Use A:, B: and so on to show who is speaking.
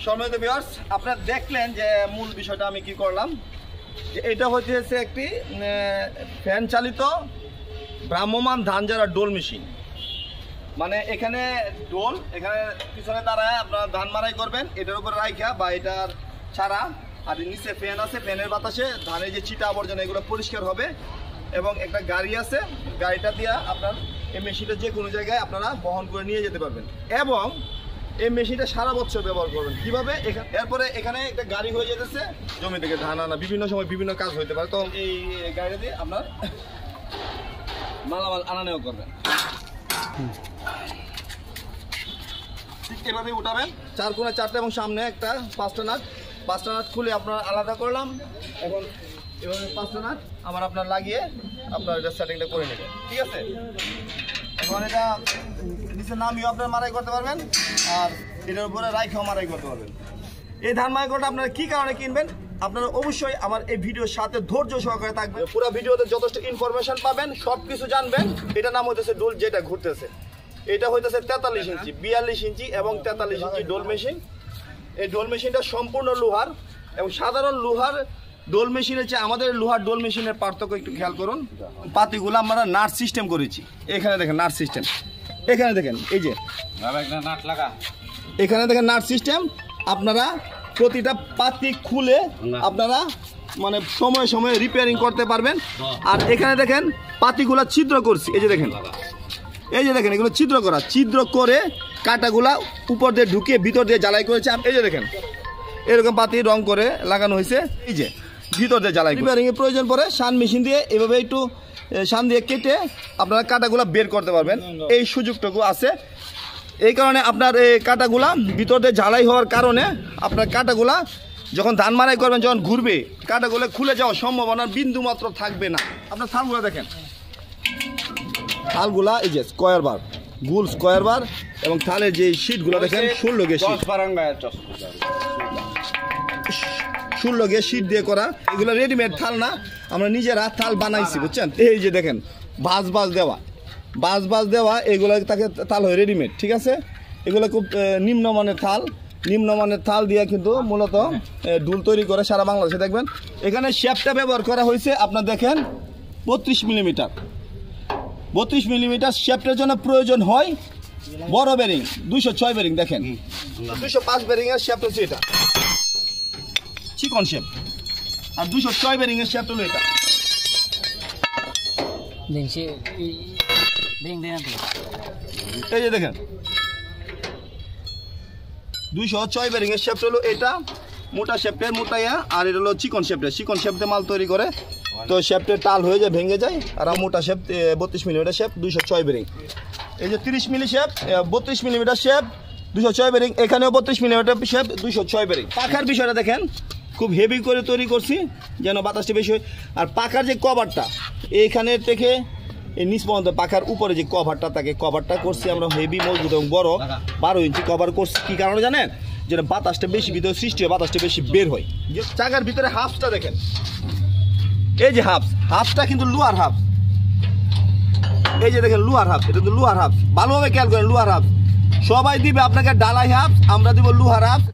A: সম্মানিত ভিউয়ার্স, আপনারা দেখলেন যে মূল বিষয়টা আমি কি করলাম, যে এটা হচ্ছে একটি ফ্যান চালিত ভ্রাম্যমান ধান ঝাড়া ডোল মেশিন। মানে এখানে ডোল, এখানে পিছনে দাঁড়ায় আপনারা ধান মারাই করবেন, এটার উপরে রাইখা বা এটার ছাড়া, আর নিচে ফ্যান আছে, ফ্যানের বাতাসে ধানের যে চিটা আবর্জনা এগুলো পরিষ্কার হবে। এবং একটা গাড়ি আছে, গাড়িটা দিয়ে আপনার এই মেশিনটা যে কোনো জায়গায় আপনারা বহন করে নিয়ে যেতে পারবেন। এবং এই মেশিনটা সারা বছর ব্যবহার করবেন। কীভাবে? এরপরে এখানে একটা গাড়ি হয়ে যেতেছে, জমি থেকে ধান আনা, বিভিন্ন সময় বিভিন্ন কাজ হইতে পারে, তো এই গাড়িটা দিয়ে আপনার মালামাল আনা নেওয়া করবেন। ঠিক এভাবে উঠাবেন, 4 কোণে 4টা এবং সামনে একটা 5টা নাট খুলে আপনার আলাদা করলাম। এখন এভাবে 5টা নাট আবার আপনার লাগিয়ে আপনার এটা সেটিংটা করে নেবেন। ঠিক আছে, এখন এটা নিচে নামিয়ে আপনার মারাই করতে পারবেন, আর এটার উপরে রাইখাও মারাই করতে পারবেন। এই ধান মারাই করতে আপনারা কী কারণে কিনবেন, আপনারা অবশ্যই আমার এই ভিডিওর সাথে ধৈর্য সহকারে থাকবেন। পুরো ভিডিওতে যথেষ্ট ইনফরমেশন পাবেন, সব কিছু জানবেন। এটা নাম হইতেছে ডোল, যেটা ঘুরতেছে। এটা হইতেছে 43 ইঞ্চি, 42 ইঞ্চি এবং 43 ইঞ্চি ডোল মেশিন। এই ডোল মেশিনটা সম্পূর্ণ লোহার, এবং সাধারণ লোহার ডোল মেশিনের চেয়ে আমাদের লোহার ডোল মেশিনের পার্থক্য একটু খেয়াল করুন। পাতিগুলো আমরা নাট সিস্টেম করেছি। এখানে দেখেন নাট সিস্টেম, এখানে দেখেন এই যে নাট লাগা, এখানে দেখেন নাট সিস্টেম। আপনারা প্রতিটা পাতি খুলে আপনারা মানে সময়ে সময়ে রিপেয়ারিং করতে পারবেন। আর এখানে দেখেন পাতিগুলা ছিদ্র করছি, এই যে দেখেন, এই যে দেখেন এগুলো ছিদ্র করা, ছিদ্র করে কাটাগুলা উপর দিয়ে ঢুকিয়ে ভিতর দিয়ে জ্বালাই করেছে। এই যে দেখেন এরকম পাতি রং করে লাগানো হয়েছে, এই যে ভিতর দিয়ে জ্বালাই। রিপেয়ারিং এর প্রয়োজন পড়ে শান মেশিন দিয়ে এভাবে একটু শান দিয়ে কেটে আপনারা কাটাগুলা বের করতে পারবেন, এই সুযোগটুকু আছে। এই কারণে আপনার এই কাটাগুলা ভিতর দিয়ে ঝালাই হওয়ার কারণে আপনার কাটাগুলা যখন ধান মারাই করবেন, যখন ঘুরবে কাটাগুলো খুলে যাওয়ার সম্ভাবনার বিন্দু মাত্র থাকবে না। আপনার থালগুলা দেখেন, থালগুলা এই যে স্কোয়ার বার, গোল স্কোয়ার বার, এবং থালের যে শীটগুলো দেখেন 16 গে শীট, 16 গে শীট দিয়ে করা। এগুলো রেডিমেড থাল না, আমরা নিজেরা থাল বানাইছি, বুঝছেন। এই যে দেখেন বাজ দেওয়া এগুলো তাকে থাল হয় রেডিমেড। ঠিক আছে, এগুলো খুব নিম্নমানের থাল দিয়ে কিন্তু মূলত ডুল তৈরি করে সারা বাংলাদেশে। দেখবেন এখানে শেপটা ব্যবহার করা হয়েছে, আপনার দেখেন 32 মিলিমিটার। 32 মিলিমিটার শেপটার জন্য প্রয়োজন হয় বড় বেরিং, 206 বেরিং। দেখেন 205 বেরিং এর শেপ হচ্ছে এটা, চিকন শেপ, আর 206 বেরিং এর শেপ হলো এটা। এই যে দেখেন 206 বেরিং এর শেপ হলো এটা, মোটা শেপের মোটাইয়া, আর এটা হলো চিকন শেপে মাল তৈরি করে, তো শেপটের টাল হয়ে যায়, ভেঙে যায়। আর মোটা শেপ 32 মিলিমিটার শেপ, 206 বেরিং। এই যে 30 মিলি শেপ, 32 মিলিমিটার শেপ, 206 বেরিং। এখানেও 32 মিলিমিটার শেপ, 206 বেরিং। পাখার বিষয়টা দেখেন, খুব হেভি করে তৈরি করছি যেন বাতাসটা বেশি হয়। আর পাখার যে কভারটা এইখানে থেকে এই নিচ পর্যন্ত, পাখার উপরে যে কভারটা থাকে, কভারটা করছি আমরা হেভি, মজবুত এবং বড় 12 ইঞ্চি কভার করছি। কি কারণে জানেন? যেন বাতাসটা বেশি ভিতরে সৃষ্টি হয়, বাতাসটা বেশি বের হয়। যে চাকার ভিতরে হাফসটা দেখেন, এই যে হাফসটা কিন্তু লোহার হাফ। এই যে দেখেন লোহার হাফ, এটা কিন্তু লোহার হাফ। ভালোভাবে খেয়াল করেন, লোহার হাফ। সবাই দিবে আপনাকে ডালাই হাফ, আমরা দিব লোহার হাফ।